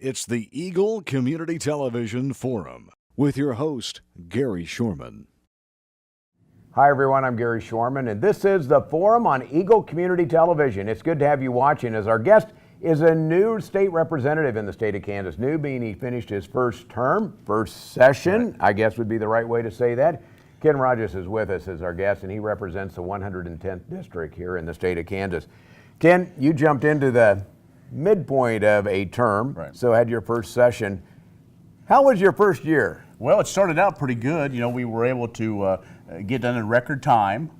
It's the Eagle Community Television Forum with your host, Gary Shorman. Hi everyone, I'm Gary Shorman, and this is the Forum on Eagle Community Television. It's good to have you watching, as our guest is a new state representative in the state of Kansas. New being he finished his first term, first session, right. I guess would be the right way to say that. Ken Rahjes is with us as our guest, and he represents the 110th district here in the state of Kansas. Ken, you jumped into the midpoint of a term, right. So had your first session. How was your first year? Well, it started out pretty good. You know, we were able to get done in record time,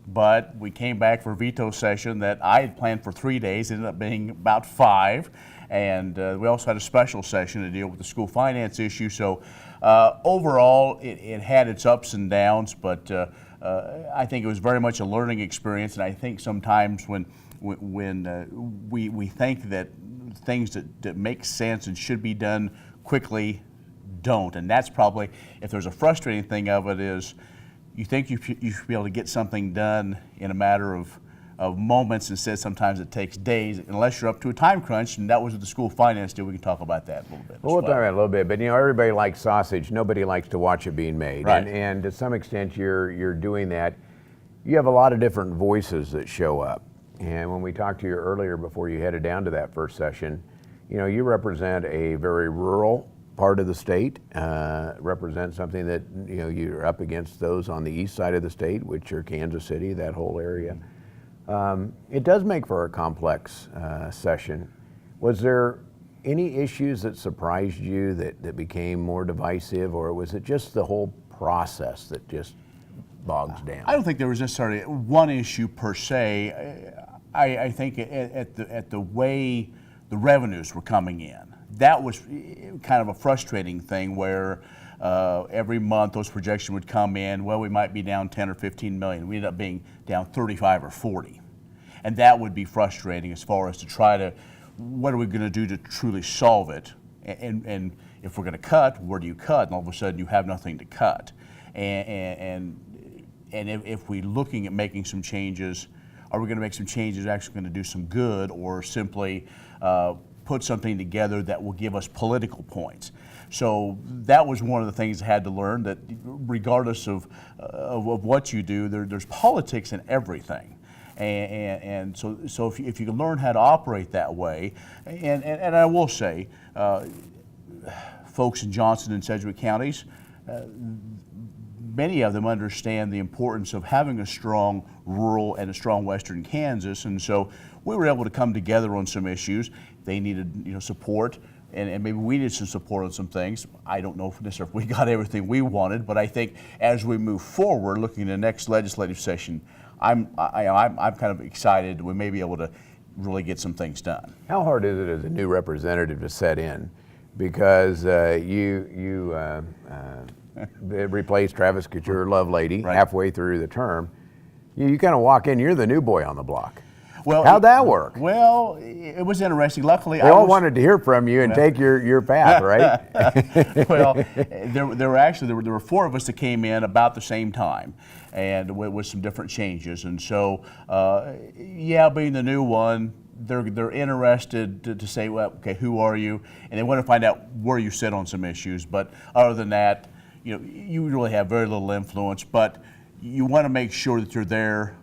but we came back for veto session that I had planned for 3 days, ended up being about 5. And we also had a special session to deal with the school finance issue. So overall, it had its ups and downs, but I think it was very much a learning experience. And I think sometimes when we think that things that make sense and should be done quickly don't. And that's probably, if there's a frustrating thing of it, is you think you should be able to get something done in a matter of moments. Instead, sometimes it takes days, unless you're up to a time crunch, and that was what the school finance did. We can talk about that a little bit. We'll talk about it a little bit, but you know, everybody likes sausage. Nobody likes to watch it being made. Right. And to some extent, you're doing that. You have a lot of different voices that show up. And when we talked to you earlier before you headed down to that first session, you know, you represent a very rural part of the state, represent something that, you know, you're up against those on the east side of the state, which are Kansas City, that whole area. It does make for a complex session. Was there any issues that surprised you that became more divisive, or was it just the whole process that just bogs down? I don't think there was necessarily one issue per se. I think at the way the revenues were coming in, that was kind of a frustrating thing where every month those projections would come in, well, we might be down 10 or 15 million. We ended up being down 35 or 40. And that would be frustrating as far as to try to, what are we going to do to truly solve it? And if we're going to cut, where do you cut? And all of a sudden you have nothing to cut. And if we're looking at making some changes, are we going to make some changes actually going to do some good, or simply put something together that will give us political points? So that was one of the things I had to learn, that regardless of what you do, there's politics in everything. And so if you can learn how to operate that way, and I will say, folks in Johnson and Sedgwick counties, many of them understand the importance of having a strong rural and a strong western Kansas, and so we were able to come together on some issues. They needed, you know, support, and maybe we needed some support on some things. I don't know if we got everything we wanted, but I think as we move forward, looking at the next legislative session, I'm kind of excited we may be able to really get some things done. How hard is it as a new representative to set in? Because you replaced Travis Couture, Lovelady, right, halfway through the term. You kind of walk in, you're the new boy on the block. Well, how'd that work? Well, it was interesting. Luckily, they all wanted to hear from you and take your path, right? Well, there were 4 of us that came in about the same time, and with some different changes. And so, yeah, being the new one, they're interested to say, well, okay, who are you? And they want to find out where you sit on some issues. But other than that, you know, you really have very little influence. But you want to make sure that you're there,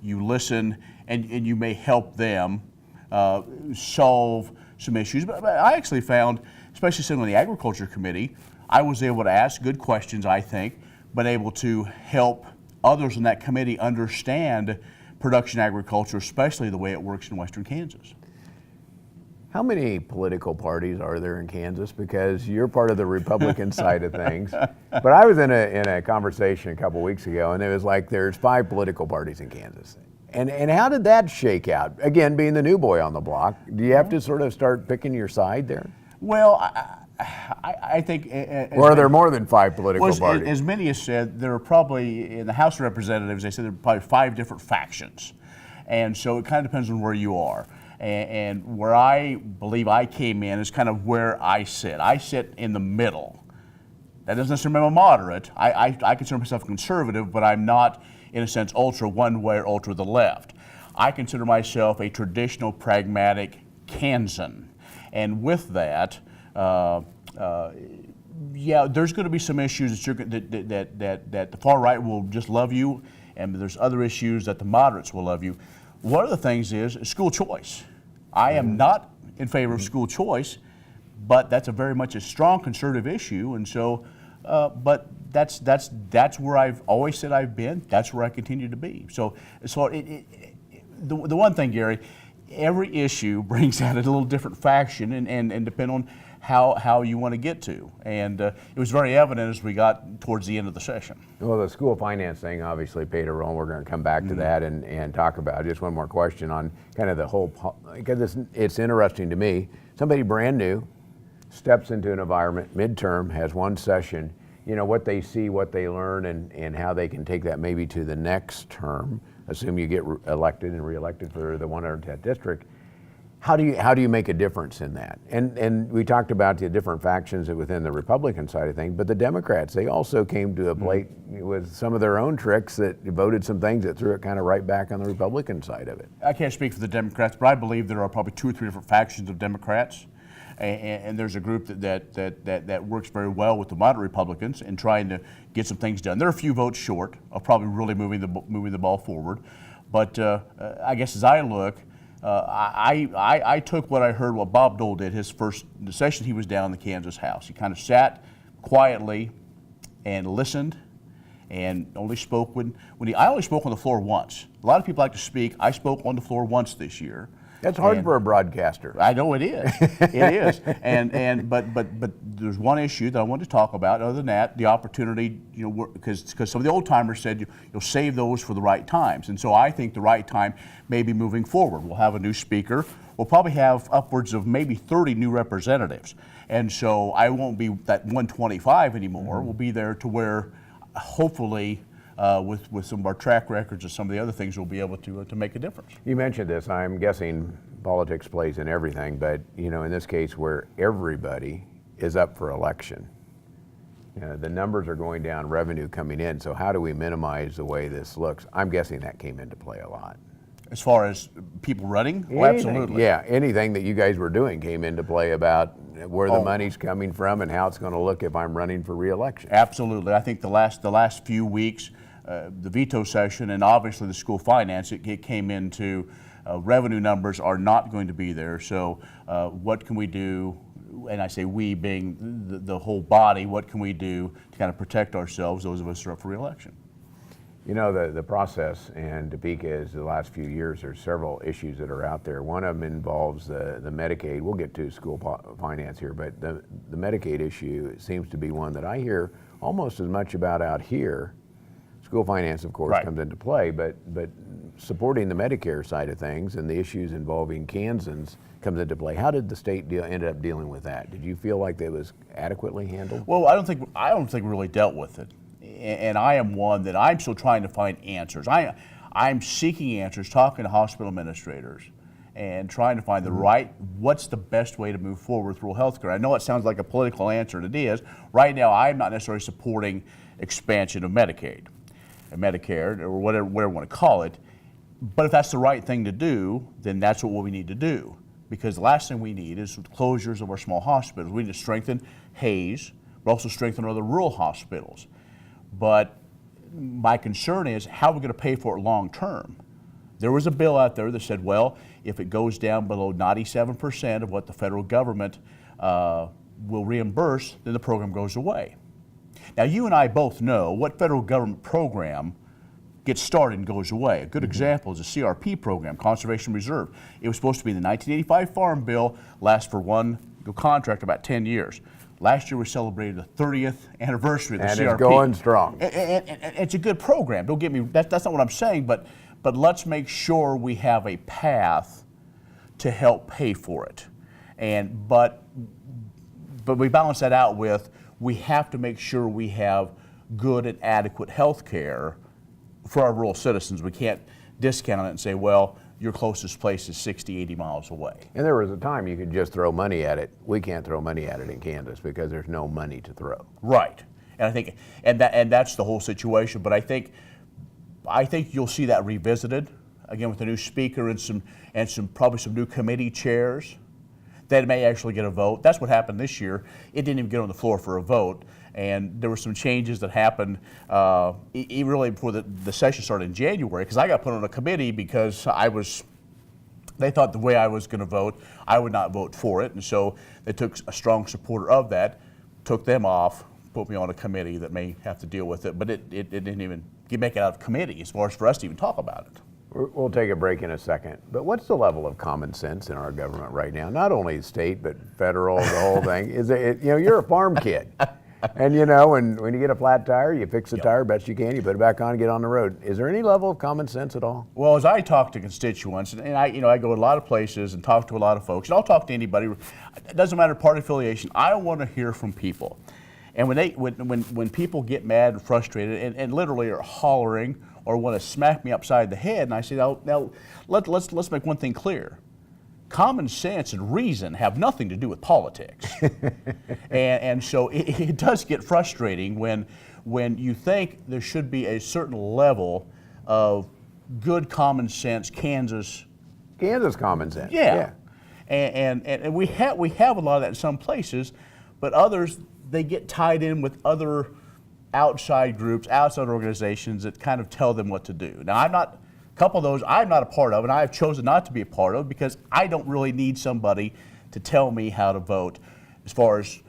you listen, and you may help them solve some issues. But I actually found, especially sitting on the Agriculture Committee, I was able to ask good questions, I think, but able to help others in that committee understand production agriculture, especially the way it works in western Kansas. How many political parties are there in Kansas? Because you're part of the Republican side of things. But I was in a conversation a couple weeks ago, and it was like there's 5 political parties in Kansas. And how did that shake out? Again, being the new boy on the block, do you have to sort of start picking your side there? Well, I think... Or are there more than 5 political parties? As many as said, there are probably, in the House of Representatives, they said there are probably 5 different factions. And so it kind of depends on where you are. And where I believe I came in is kind of where I sit. I sit in the middle. That doesn't necessarily mean I'm moderate. I consider myself conservative, but I'm not, in a sense, ultra one way or ultra the left. I consider myself a traditional, pragmatic Kansan. And with that, Yeah, there's going to be some issues that the far right will just love you, and there's other issues that the moderates will love you. One of the things is school choice. I am not in favor of school choice, but that's a very much a strong conservative issue, and so, but that's where I've always said I've been. That's where I continue to be. So the one thing, Gary, every issue brings out a little different faction, and depend on how you want to get to. And it was very evident as we got towards the end of the session. Well, the school finance thing obviously played a role. We're going to come back to that and talk about it. Just one more question on kind of the whole, because it's interesting to me. Somebody brand new steps into an environment, midterm, has one session, you know, what they see, what they learn, and how they can take that maybe to the next term, assume you get elected and reelected for the 110th district. How do you make a difference in that? And we talked about the different factions within the Republican side of things, but the Democrats, they also came to a plate with some of their own tricks that voted some things that threw it kind of right back on the Republican side of it. I can't speak for the Democrats, but I believe there are probably 2 or 3 different factions of Democrats. And there's a group that works very well with the moderate Republicans in trying to get some things done. They're a few votes short of probably really moving the ball forward. But I guess as I look, I took what I heard, what Bob Dole did, the session he was down in the Kansas House. He kind of sat quietly and listened and only spoke I only spoke on the floor once. A lot of people like to speak. I spoke on the floor once this year. That's hard for a broadcaster. I know it is. It is. But there's one issue that I wanted to talk about. Other than that, the opportunity, you know, because some of the old timers said you'll save those for the right times, and so I think the right time may be moving forward. We'll have a new speaker. We'll probably have upwards of maybe 30 new representatives, and so I won't be that 125 anymore. We'll be there to where, hopefully, with some of our track records and some of the other things, we'll be able to make a difference. You mentioned this. I'm guessing politics plays in everything, but you know, in this case where everybody is up for election, you know, the numbers are going down, revenue coming in. So how do we minimize the way this looks? I'm guessing that came into play a lot. As far as people running? Anything, oh, absolutely. Yeah, anything that you guys were doing came into play about where the money's coming from and how it's going to look if I'm running for re-election. Absolutely. I think the last few weeks, the veto session and obviously the school finance, it came into revenue numbers are not going to be there. So what can we do? And I say we being the whole body, what can we do to kind of protect ourselves, those of us who are up for re-election? You know, the process in Topeka is the last few years, there's several issues that are out there. One of them involves the Medicaid. We'll get to school finance here, but the Medicaid issue seems to be one that I hear almost as much about out here. School finance, of course, comes into play, but supporting the Medicare side of things and the issues involving Kansans comes into play. How did the state end up dealing with that? Did you feel like it was adequately handled? Well, I don't think we really dealt with it, and I am one that I'm still trying to find answers. I'm seeking answers, talking to hospital administrators, and trying to find what's the best way to move forward with rural health care. I know it sounds like a political answer, and it is. Right now, I'm not necessarily supporting expansion of Medicaid, Medicare, or whatever you want to call it. But if that's the right thing to do, then that's what we need to do. Because the last thing we need is closures of our small hospitals. We need to strengthen Hayes, but also strengthen other rural hospitals. But my concern is how we're going to pay for it long term. There was a bill out there that said, well, if it goes down below 97% of what the federal government will reimburse, then the program goes away. Now, you and I both know what federal government program gets started and goes away. A good example is the CRP program, Conservation Reserve. It was supposed to be the 1985 Farm Bill, last for one contract about 10 years. Last year we celebrated the 30th anniversary of the CRP. And it's going strong. And it's a good program. Don't get me, that's not what I'm saying, but let's make sure we have a path to help pay for it. But we balance that out with, we have to make sure we have good and adequate health care for our rural citizens. We can't discount it and say, well, your closest place is 60, 80 miles away. And there was a time you could just throw money at it. We can't throw money at it in Kansas because there's no money to throw. Right. And I think, and that's the whole situation. But I think you'll see that revisited again with a new speaker and probably some new committee chairs. that may actually get a vote. That's what happened this year. It didn't even get on the floor for a vote. And there were some changes that happened really before the session started in January, because I got put on a committee because they thought the way I was going to vote, I would not vote for it. And so they took a strong supporter of that, took them off, put me on a committee that may have to deal with it. But it didn't even make it out of committee as far as for us to even talk about it. We'll take a break in a second. But what's the level of common sense in our government right now? Not only state, but federal, the whole thing. You're a farm kid. And when you get a flat tire, you fix the tire best you can, you put it back on and get on the road. Is there any level of common sense at all? Well, as I talk to constituents, and I go to a lot of places and talk to a lot of folks, and I'll talk to anybody. It doesn't matter party affiliation. I want to hear from people. And when people get mad and frustrated and literally are hollering or want to smack me upside the head, and I say, now let's make one thing clear. Common sense and reason have nothing to do with politics. and so it does get frustrating when you think there should be a certain level of good common sense, Kansas common sense. Yeah. And we have a lot of that in some places, but others, they get tied in with other outside groups, outside organizations that kind of tell them what to do. Now, a couple of those I'm not a part of, and I have chosen not to be a part of because I don't really need somebody to tell me how to vote as far as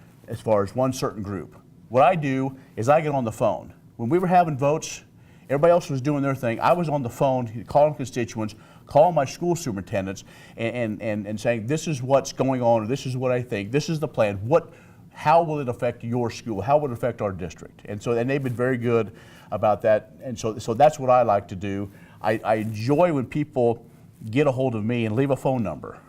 one certain group. What I do is I get on the phone. When we were having votes, everybody else was doing their thing. I was on the phone calling constituents, calling my school superintendents, and saying, this is what's going on, or this is what I think, this is the plan. How will it affect your school? How will it affect our district? And they've been very good about that. And so that's what I like to do. I enjoy when people get a hold of me and leave a phone number.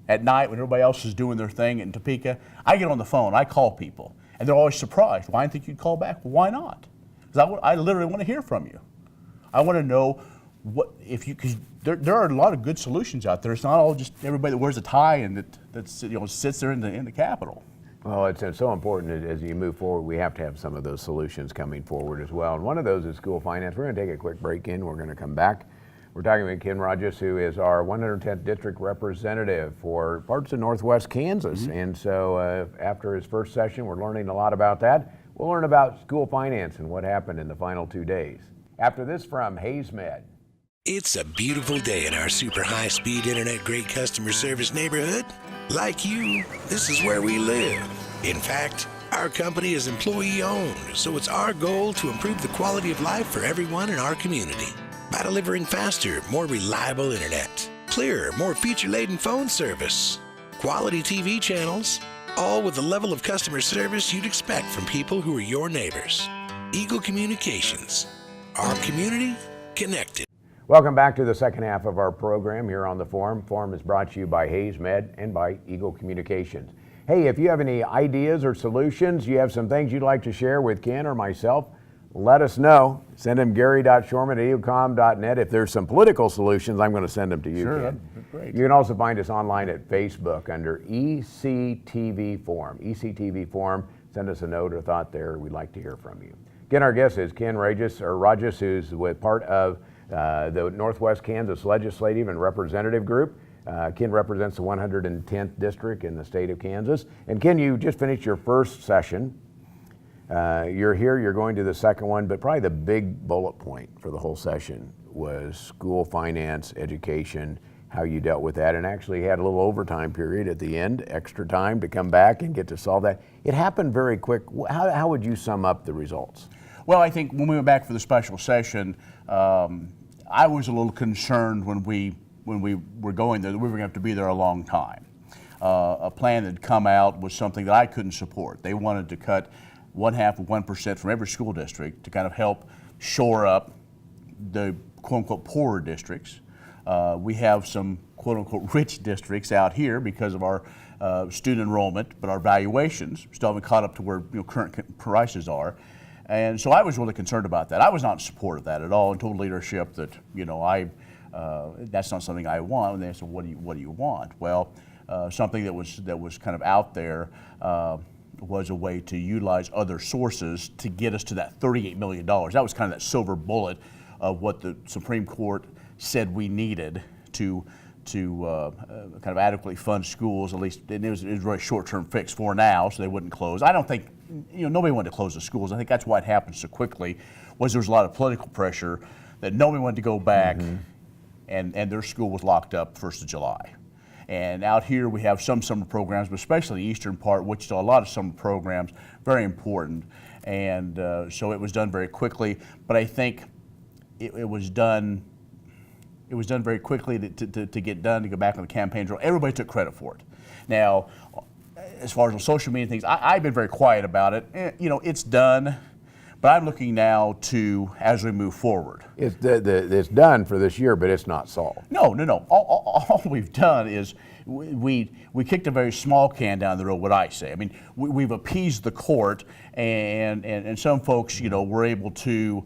At night when everybody else is doing their thing in Topeka, I get on the phone, I call people, and they're always surprised. Why didn't think you'd call back? Well, why not? Because I literally want to hear from you. I want to know because there are a lot of good solutions out there. It's not all just everybody that wears a tie and that sits there in the Capitol. Well, it's so important as you move forward. We have to have some of those solutions coming forward as well. And one of those is school finance. We're going to take a quick break in. We're going to come back. We're talking with Ken Rahjes, who is our 110th District Representative for parts of Northwest Kansas. Mm-hmm. And so after his first session, we're learning a lot about that. We'll learn about school finance and what happened in the final 2 days. After this from Rahjes Med. It's a beautiful day in our super high-speed internet great customer service neighborhood. Like you, this is where we live. In fact, our company is employee-owned, so it's our goal to improve the quality of life for everyone in our community by delivering faster, more reliable internet, clearer, more feature-laden phone service, quality TV channels, all with the level of customer service you'd expect from people who are your neighbors. Eagle Communications, our community connected. Welcome back to the second half of our program here on The Forum. Forum is brought to you by Rahjes Med and by Eagle Communications. Hey, if you have any ideas or solutions, you have some things you'd like to share with Ken or myself, let us know. Send them gary.shorman@eaglecom.net. If there's some political solutions, I'm going to send them to you, sure, Ken. That's great. You can also find us online at Facebook under ECTV Forum. ECTV Forum. Send us a note or thought there. We'd like to hear from you. Again, our guest is Ken Rahjes, who's with part of the Northwest Kansas Legislative and Representative Group. Ken represents the 110th District in the state of Kansas. And Ken, you just finished your first session. You're here, you're going to the second one, but probably the big bullet point for the whole session was school finance, education, how you dealt with that, and actually had a little overtime period at the end, extra time to come back and get to solve that. It happened very quick. How would you sum up the results? Well, I think when we went back for the special session, I was a little concerned when we were going there that we were going to have to be there a long time. A plan that had come out was something that I couldn't support. They wanted to cut 0.5% from every school district to kind of help shore up the quote-unquote poorer districts. We have some quote-unquote rich districts out here because of our student enrollment, but our valuations still haven't caught up to where current prices are. And so I was really concerned about that. I was not in support of that at all, and told leadership that that's not something I want. And they said, "What do you want?" Well, something that was kind of out there was a way to utilize other sources to get us to that $38 million. That was kind of that silver bullet of what the Supreme Court said we needed to kind of adequately fund schools, at least. And it was a very short-term fix for now, so they wouldn't close. I don't think, nobody wanted to close the schools. I think that's why it happened so quickly, was there was a lot of political pressure that nobody wanted to go back, and their school was locked up 1st of July. And out here we have some summer programs, but especially the eastern part, Wichita, a lot of summer programs, very important. And so it was done very quickly, but I think it was done very quickly to get done, to go back on the campaign trail. Everybody took credit for it. Now, as far as on social media things, I've been very quiet about it. It's done, but I'm looking now to, as we move forward. It's done for this year, but it's not solved. No. All we've done is we kicked a very small can down the road, what I say. I mean, we've appeased the court, and some folks, were able to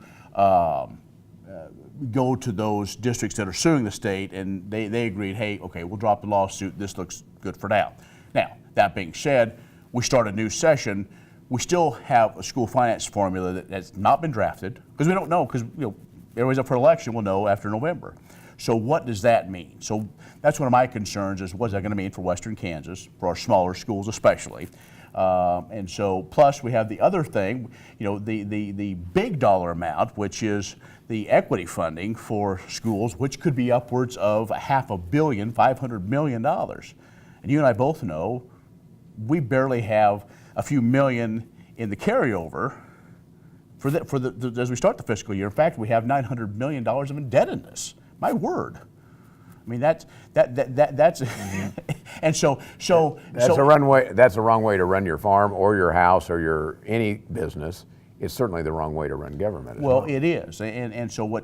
go to those districts that are suing the state, and they agreed, hey, okay, we'll drop the lawsuit. This looks good for now. Now, that being said, we start a new session. We still have a school finance formula that has not been drafted, because we don't know, because everybody's up for election, we'll know after November. So what does that mean? So that's one of my concerns, is what's that going to mean for Western Kansas, for our smaller schools especially. And so, plus we have the other thing, the big dollar amount, which is the equity funding for schools, which could be upwards of $500 billion, $500 million. And you and I both know we barely have a few million in the carryover as we start the fiscal year. In fact, we have $900 million of indebtedness. My word. I mean, that's and so that's a runway. That's the wrong way to run your farm or your house or any business. It's certainly the wrong way to run government as well. It is, and so we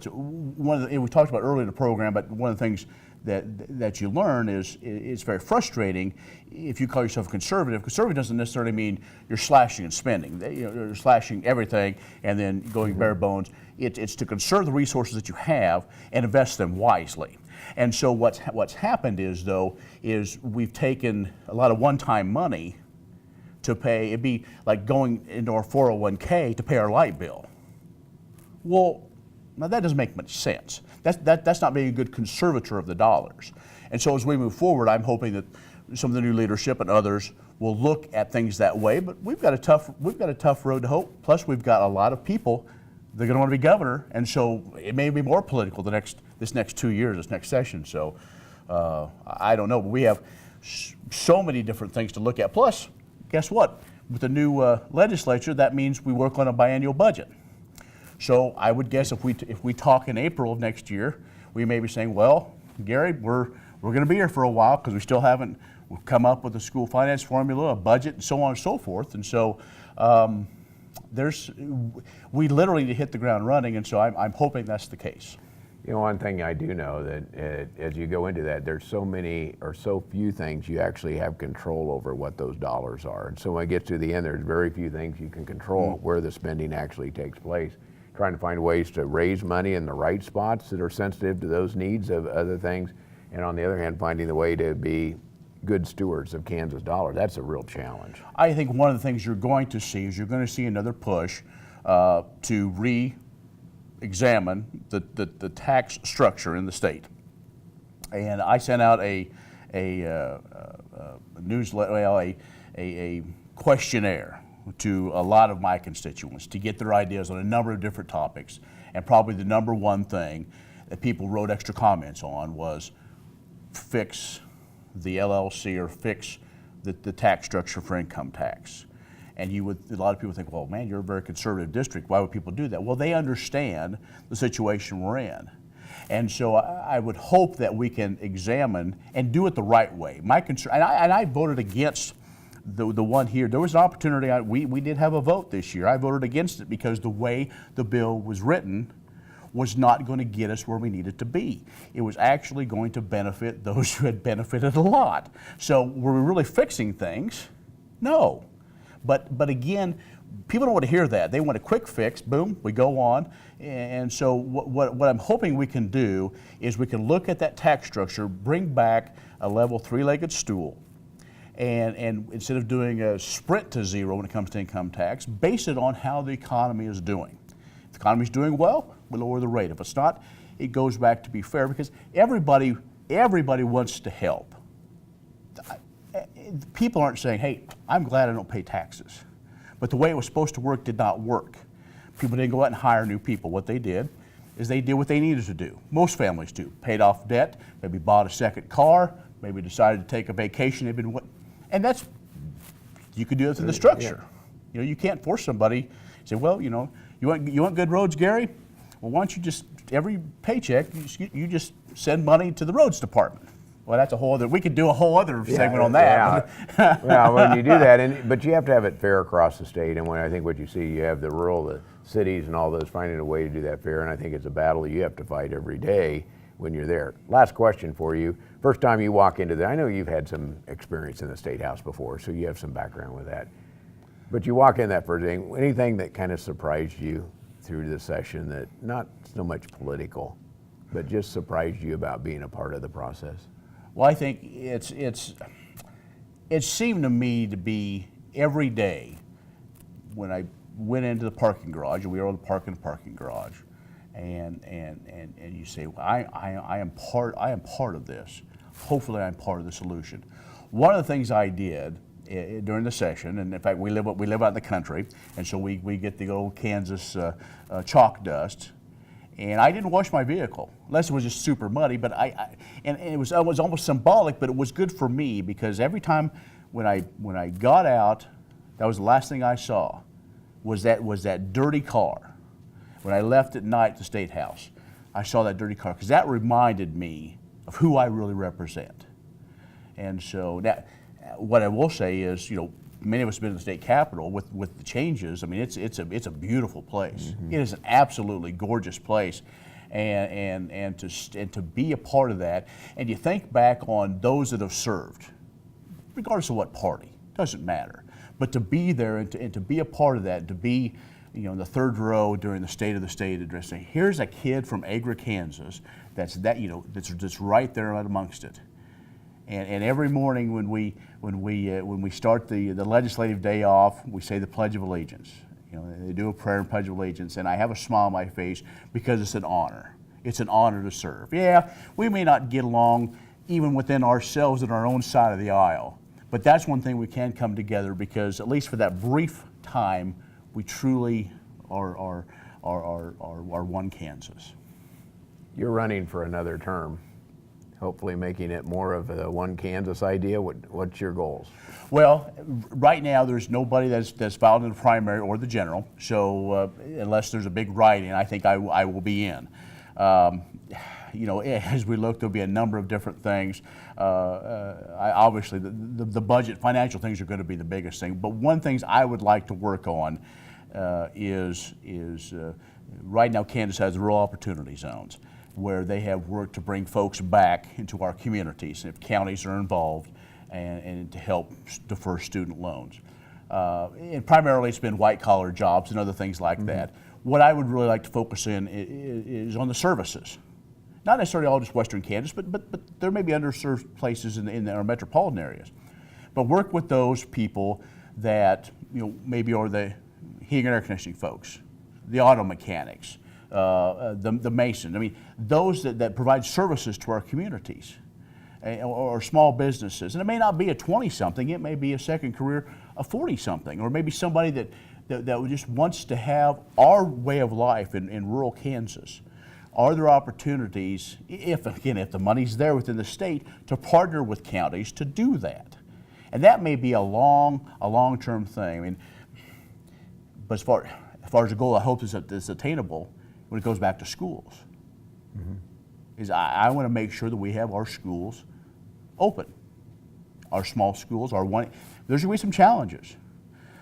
talked about earlier in the program, but one of the things that you learn is it's very frustrating if you call yourself a conservative. Conservative doesn't necessarily mean you're slashing and spending. You're slashing everything and then going bare bones. It's to conserve the resources that you have and invest them wisely. And so what's happened is we've taken a lot of one-time money to pay. It'd be like going into our 401k to pay our light bill. Well, now that doesn't make much sense. That's not being a good conservator of the dollars. And so as we move forward, I'm hoping that some of the new leadership and others will look at things that way. But we've got a tough road to hoe. Plus, we've got a lot of people that are going to want to be governor, and so it may be more political this next 2 years, this next session. So I don't know, but we have so many different things to look at. Plus, guess what? With the new legislature, that means we work on a biennial budget. So I would guess if we talk in April of next year, we may be saying, well, Gary, we're going to be here for a while because we still haven't come up with a school finance formula, a budget, and so on and so forth. And so we literally need to hit the ground running, and so I'm hoping that's the case. One thing I do know that as you go into that, there's so many or so few things you actually have control over what those dollars are. And so when it gets to the end, there's very few things you can control where the spending actually takes place. Trying to find ways to raise money in the right spots that are sensitive to those needs of other things. And on the other hand, finding the way to be good stewards of Kansas dollars. That's a real challenge. I think one of the things you're going to see another push to re-examine the tax structure in the state. And I sent out a newsletter, a questionnaire to a lot of my constituents to get their ideas on a number of different topics. And probably the number one thing that people wrote extra comments on was fix the LLC or fix the tax structure for income tax. And a lot of people think, well, man, you're a very conservative district. Why would people do that? Well, they understand the situation we're in. And so I would hope that we can examine and do it the right way. My concern, and I voted against the one here. There was an opportunity, we did have a vote this year. I voted against it because the way the bill was written was not going to get us where we needed to be. It was actually going to benefit those who had benefited a lot. So were we really fixing things? No. But again, people don't want to hear that. They want a quick fix, boom, we go on. And so what I'm hoping we can do is we can look at that tax structure, bring back a level three-legged stool, and instead of doing a sprint to zero when it comes to income tax, base it on how the economy is doing. If the economy is doing well, we lower the rate. If it's not, it goes back to be fair, because everybody everybody wants to help. People aren't saying, hey, I'm glad I don't pay taxes. But the way it was supposed to work did not work. People didn't go out and hire new people. What they did is they did what they needed to do. Most families do. Paid off debt, maybe bought a second car, maybe decided to take a vacation. And that's, you could do it through the structure. You know, you can't force somebody, say, well, you know, you want good roads, Gary? Well, why don't you just, every paycheck, you just send money to the roads department. Well, that's a whole other, we could do a whole other segment on that. Yeah. Well, when you do that, but you have to have it fair across the state. And when I think what you see, you have the rural, the cities and all those finding a way to do that fair. And I think it's a battle you have to fight every day when you're there. Last question for you. First time you walk into I know you've had some experience in the State House before, so you have some background with that. But you walk in that first day, anything that kind of surprised you through the session, that not so much political, but just surprised you about being a part of the process? Well, I think it seemed to me to be every day when I went into the parking garage, and we were able to park in the parking garage, and you say, well, I am part of this. Hopefully, I'm part of the solution. One of the things I did during the session, and in fact, we live out in the country, and so we get the old Kansas chalk dust. And I didn't wash my vehicle, unless it was just super muddy. But and it was almost symbolic, but it was good for me, because every time when I got out, that was the last thing I saw, was that dirty car. When I left at night at the State House, I saw that dirty car, because that reminded me of who I really represent. And so that, what I will say is, you know, many of us have been in the state capitol with the changes. I mean, it's a beautiful place. Mm-hmm. It is an absolutely gorgeous place, and to be a part of that. And you think back on those that have served, regardless of what party, doesn't matter. But to be there and to be a part of that, to be, you know, in the third row during the State of the State address, saying, here's a kid from Agra, Kansas, that's right there amongst it. And every morning when we start the legislative day off, we say the Pledge of Allegiance. You know, they do a prayer and Pledge of Allegiance, and I have a smile on my face, because it's an honor. It's an honor to serve. Yeah, we may not get along even within ourselves in our own side of the aisle, but that's one thing we can come together, because at least for that brief time, we truly are one Kansas. You're running for another term, hopefully making it more of a one Kansas idea. What's your goals? Well, right now there's nobody that's filed in the primary or the general, so unless there's a big write-in, I think I will be in. You know, as we look, there'll be a number of different things. Obviously, the budget, financial things are going to be the biggest thing. But one thing I would like to work on is right now Kansas has rural opportunity zones, where they have worked to bring folks back into our communities, if counties are involved, and to help defer student loans. And primarily it's been white-collar jobs and other things like mm-hmm. that. What I would really like to focus in is on the services. Not necessarily all just Western Kansas, but there may be underserved places in our metropolitan areas. But work with those people that, you know, maybe are the heating and air conditioning folks, the auto mechanics, the mason. I mean, those that provide services to our communities, or small businesses. And it may not be a 20-something, it may be a second career, a 40-something, or maybe somebody that just wants to have our way of life in rural Kansas. Are there opportunities, if the money's there within the state, to partner with counties to do that? And that may be a long-term thing. I mean, but as far as the goal, I hope is attainable when it goes back to schools. Mm-hmm. Is I want to make sure that we have our schools open, our small schools. There's going to be some challenges,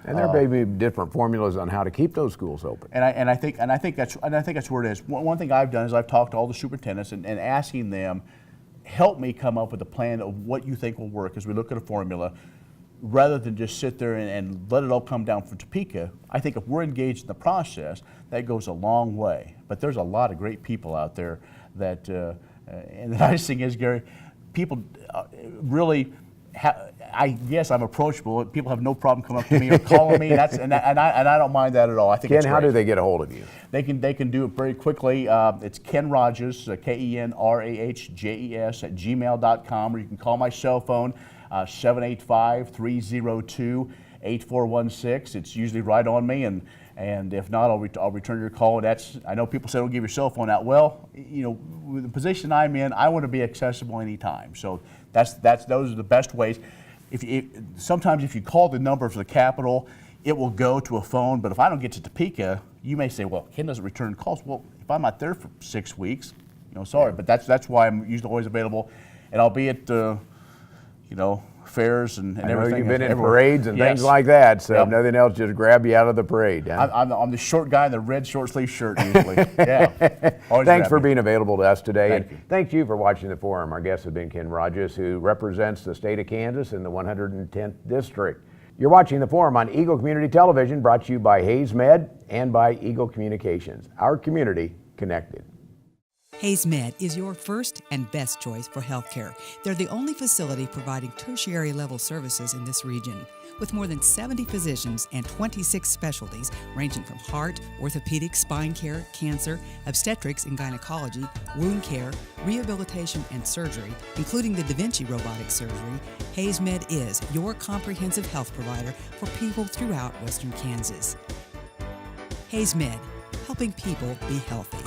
and there may be different formulas on how to keep those schools open. And I think that's where it is. One thing I've done is I've talked to all the superintendents and asking them, help me come up with a plan of what you think will work as we look at a formula, rather than just sit there and let it all come down from Topeka. I think if we're engaged in the process, that goes a long way. But there's a lot of great people out there that, and the nice thing is, Gary, people really I guess I'm approachable. People have no problem coming up to me or calling me. And I don't mind that at all. I think Ken, it's how great. do they get a hold of you? They can do it very quickly. It's Ken Rahjes, KenRahjes at gmail.com, or you can call my cell phone, 785-302-8416. It's usually right on me, and if not, I'll return your call. I know people say don't give your cell phone out. Well, with the position I'm in, I want to be accessible anytime. So those are the best ways. Sometimes if you call the number for the Capitol, it will go to a phone, but if I don't get to Topeka, you may say, well, Ken doesn't return calls. Well, if I'm not there for 6 weeks, sorry, but that's why I'm usually always available, and I'll be at fairs and I know everything. you've been in everywhere. parades and Yes. things like that, so Yep. if nothing else, just grab you out of the parade. Huh? I'm the short guy in the red short sleeve shirt usually. Yeah. Always Thanks grab for me. being available to us today. Thank and you. Thank you for watching the forum. Our guest has been Ken Rahjes, who represents the state of Kansas in the 110th District. You're watching the forum on Eagle Community Television, brought to you by Hayes Med and by Eagle Communications. Our community connected. Hayes Med is your first and best choice for healthcare. They're the only facility providing tertiary level services in this region. With more than 70 physicians and 26 specialties ranging from heart, orthopedic, spine care, cancer, obstetrics and gynecology, wound care, rehabilitation and surgery, including the Da Vinci robotic surgery, Hayes Med is your comprehensive health provider for people throughout Western Kansas. Hayes Med, helping people be healthy.